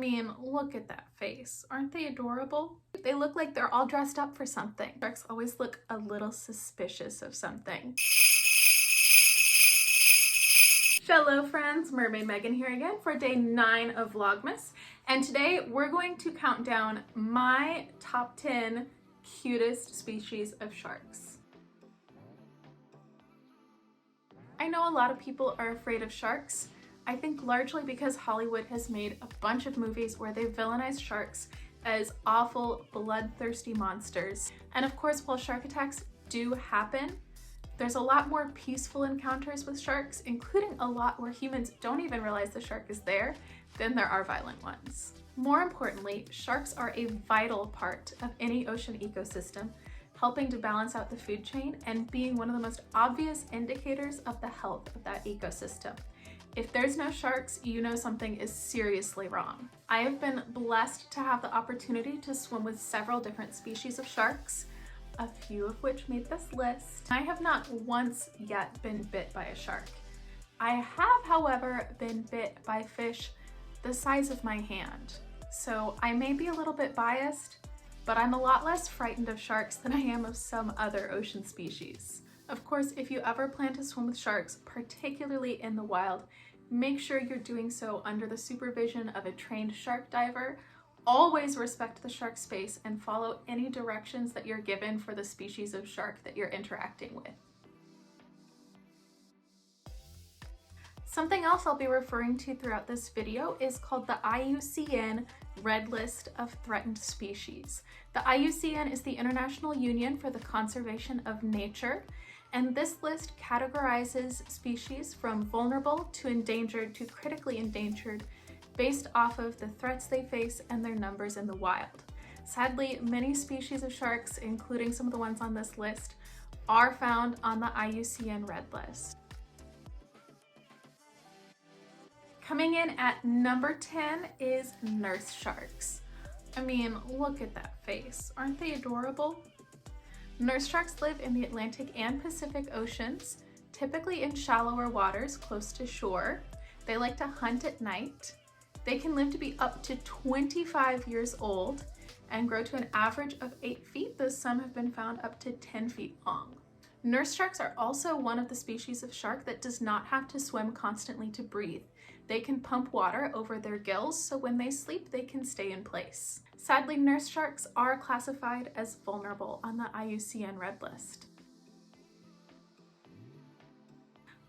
I mean, look at that face. Aren't they adorable? They look like they're all dressed up for something. Sharks always look a little suspicious of something. Hello friends, Mermaid Megan here again for day 9 of Vlogmas. And today we're going to count down my top 10 cutest species of sharks. I know a lot of people are afraid of sharks. I think largely because Hollywood has made a bunch of movies where they villainize sharks as awful, bloodthirsty monsters. And of course, while shark attacks do happen, there's a lot more peaceful encounters with sharks, including a lot where humans don't even realize the shark is there, than there are violent ones. More importantly, sharks are a vital part of any ocean ecosystem, helping to balance out the food chain and being one of the most obvious indicators of the health of that ecosystem. If there's no sharks, you know something is seriously wrong. I have been blessed to have the opportunity to swim with several different species of sharks, a few of which made this list. I have not once yet been bit by a shark. I have, however, been bit by fish the size of my hand. So I may be a little bit biased, but I'm a lot less frightened of sharks than I am of some other ocean species. Of course, if you ever plan to swim with sharks, particularly in the wild, make sure you're doing so under the supervision of a trained shark diver. Always respect the shark space and follow any directions that you're given for the species of shark that you're interacting with. Something else I'll be referring to throughout this video is called the IUCN Red List of Threatened Species. The IUCN is the International Union for the Conservation of Nature, and this list categorizes species from vulnerable to endangered to critically endangered based off of the threats they face and their numbers in the wild. Sadly, many species of sharks, including some of the ones on this list, are found on the IUCN Red List. Coming in at number 10 is nurse sharks. I mean, look at that face. Aren't they adorable? Nurse sharks live in the Atlantic and Pacific Oceans, typically in shallower waters close to shore. They like to hunt at night. They can live to be up to 25 years old and grow to an average of 8 feet, though some have been found up to 10 feet long. Nurse sharks are also one of the species of shark that does not have to swim constantly to breathe. They can pump water over their gills, so when they sleep, they can stay in place. Sadly, nurse sharks are classified as vulnerable on the IUCN Red List.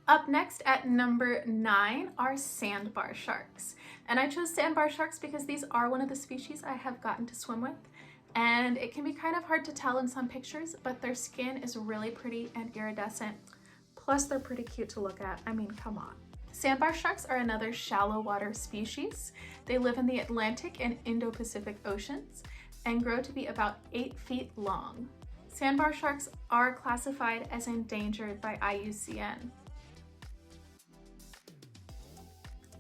Up next at number 9 are sandbar sharks. And I chose sandbar sharks because these are one of the species I have gotten to swim with. And it can be kind of hard to tell in some pictures, but their skin is really pretty and iridescent. Plus they're pretty cute to look at. I mean, come on. Sandbar sharks are another shallow water species. They live in the Atlantic and Indo-Pacific Oceans and grow to be about 8 feet long. Sandbar sharks are classified as endangered by IUCN.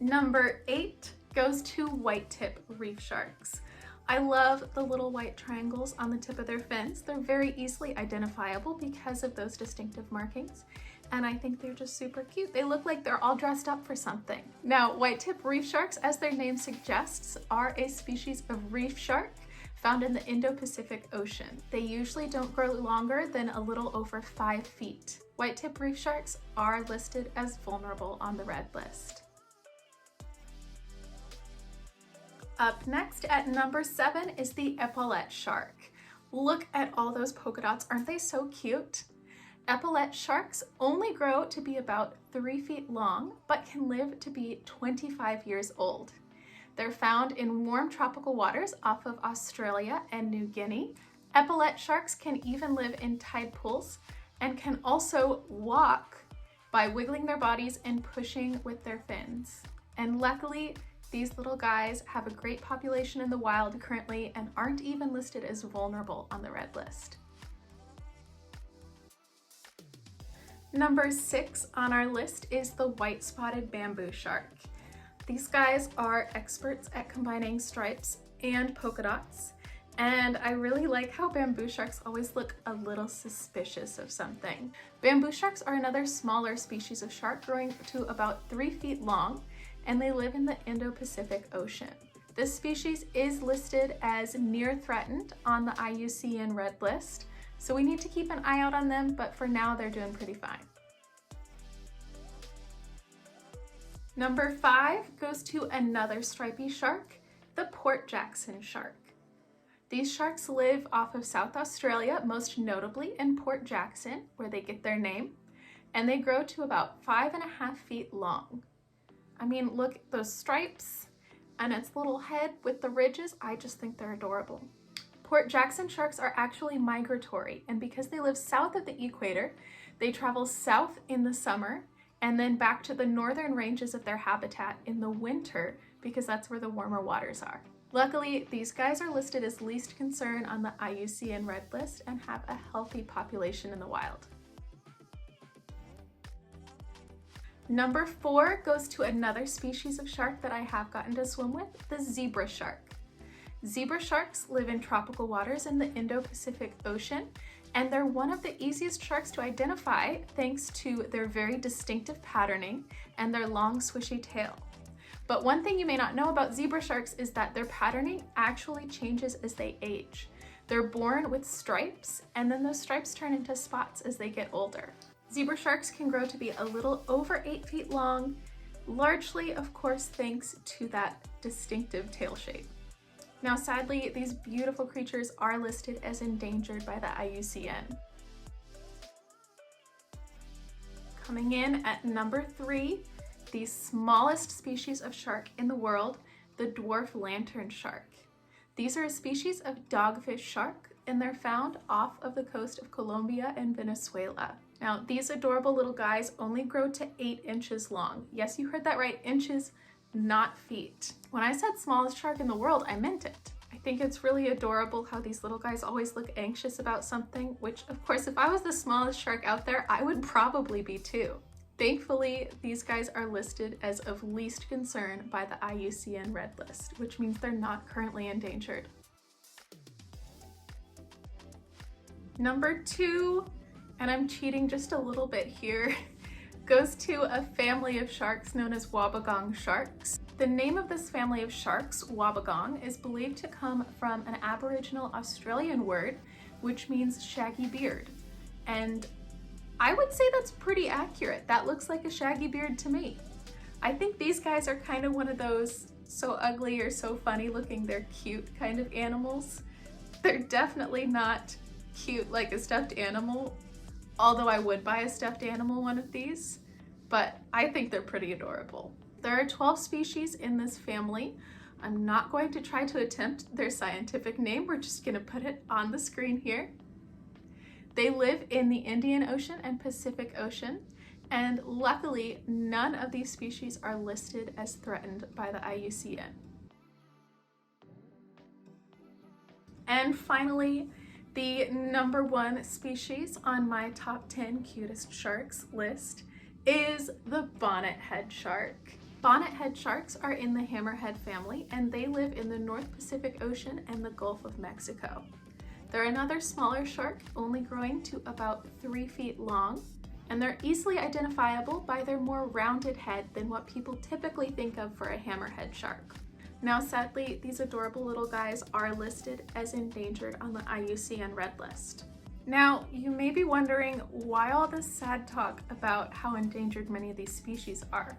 Number 8 goes to whitetip reef sharks. I love the little white triangles on the tip of their fins. They're very easily identifiable because of those distinctive markings, and I think they're just super cute. They look like they're all dressed up for something. Now, whitetip reef sharks, as their name suggests, are a species of reef shark found in the Indo-Pacific Ocean. They usually don't grow longer than a little over 5 feet. Whitetip reef sharks are listed as vulnerable on the Red List. Up next at number 7 is the Epaulette shark. Look at all those polka dots, aren't they so cute? Epaulette sharks only grow to be about 3 feet long, but can live to be 25 years old. They're found in warm tropical waters off of Australia and New Guinea. Epaulette sharks can even live in tide pools and can also walk by wiggling their bodies and pushing with their fins. And luckily, these little guys have a great population in the wild currently and aren't even listed as vulnerable on the Red List. Number 6 on our list is the white-spotted bamboo shark. These guys are experts at combining stripes and polka dots, and I really like how bamboo sharks always look a little suspicious of something. Bamboo sharks are another smaller species of shark growing to about 3 feet long, and they live in the Indo-Pacific Ocean. This species is listed as near threatened on the IUCN Red List, so we need to keep an eye out on them, but for now they're doing pretty fine. Number 5 goes to another stripy shark, the Port Jackson shark. These sharks live off of South Australia, most notably in Port Jackson, where they get their name, and they grow to about 5.5 feet long. I mean, look at those stripes and its little head with the ridges. I just think they're adorable. Port Jackson sharks are actually migratory, and because they live south of the equator, they travel south in the summer and then back to the northern ranges of their habitat in the winter because that's where the warmer waters are. Luckily, these guys are listed as least concern on the IUCN Red List and have a healthy population in the wild. Number 4 goes to another species of shark that I have gotten to swim with, the zebra shark. Zebra sharks live in tropical waters in the Indo-Pacific Ocean, and they're one of the easiest sharks to identify thanks to their very distinctive patterning and their long swishy tail. But one thing you may not know about zebra sharks is that their patterning actually changes as they age. They're born with stripes, and then those stripes turn into spots as they get older. Zebra sharks can grow to be a little over 8 feet long, largely, of course, thanks to that distinctive tail shape. Now, sadly, these beautiful creatures are listed as endangered by the IUCN. Coming in at number 3, the smallest species of shark in the world, the dwarf lantern shark. These are a species of dogfish shark, and they're found off of the coast of Colombia and Venezuela. Now, these adorable little guys only grow to 8 inches long. Yes, you heard that right, inches, not feet. When I said smallest shark in the world, I meant it. I think it's really adorable how these little guys always look anxious about something, which of course, if I was the smallest shark out there, I would probably be too. Thankfully, these guys are listed as of least concern by the IUCN Red List, which means they're not currently endangered. Number 2, and I'm cheating just a little bit here, goes to a family of sharks known as Wobbegong sharks. The name of this family of sharks, Wobbegong, is believed to come from an Aboriginal Australian word, which means shaggy beard. And I would say that's pretty accurate. That looks like a shaggy beard to me. I think these guys are kind of one of those so ugly or so funny looking they're cute kind of animals. They're definitely not cute like a stuffed animal, although I would buy a stuffed animal one of these, but I think they're pretty adorable. There are 12 species in this family. I'm not going to try to attempt their scientific name. We're just going to put it on the screen here. They live in the Indian Ocean and Pacific Ocean, and luckily none of these species are listed as threatened by the IUCN. And finally, the number 1 species on my top 10 cutest sharks list is the bonnethead shark. Bonnethead sharks are in the hammerhead family, and they live in the North Pacific Ocean and the Gulf of Mexico. They're another smaller shark, only growing to about 3 feet long, and they're easily identifiable by their more rounded head than what people typically think of for a hammerhead shark. Now, sadly, these adorable little guys are listed as endangered on the IUCN Red List. Now, you may be wondering why all this sad talk about how endangered many of these species are.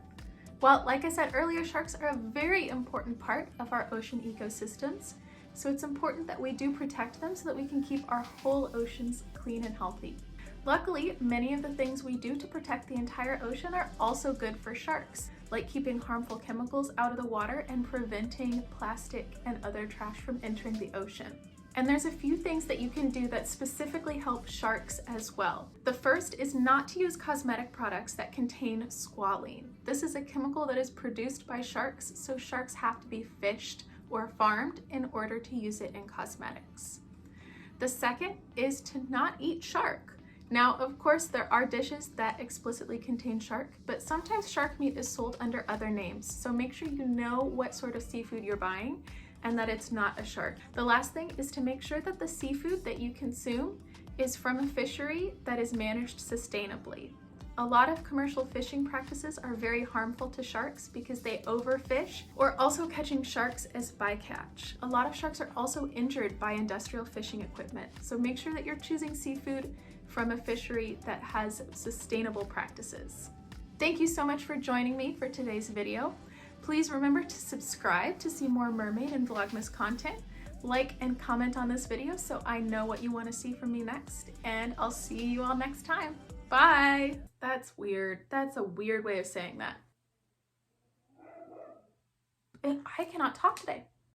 Well, like I said earlier, sharks are a very important part of our ocean ecosystems, so it's important that we do protect them so that we can keep our whole oceans clean and healthy. Luckily, many of the things we do to protect the entire ocean are also good for sharks, like keeping harmful chemicals out of the water and preventing plastic and other trash from entering the ocean. And there's a few things that you can do that specifically help sharks as well. The first is not to use cosmetic products that contain squalene. This is a chemical that is produced by sharks, so sharks have to be fished or farmed in order to use it in cosmetics. The second is to not eat shark. Now, of course, there are dishes that explicitly contain shark, but sometimes shark meat is sold under other names, so make sure you know what sort of seafood you're buying and that it's not a shark. The last thing is to make sure that the seafood that you consume is from a fishery that is managed sustainably. A lot of commercial fishing practices are very harmful to sharks because they overfish or also catching sharks as bycatch. A lot of sharks are also injured by industrial fishing equipment, so make sure that you're choosing seafood from a fishery that has sustainable practices. Thank you so much for joining me for today's video. Please remember to subscribe to see more mermaid and Vlogmas content. Like and comment on this video so I know what you want to see from me next, and I'll see you all next time. Bye! That's weird. That's a weird way of saying that. I cannot talk today.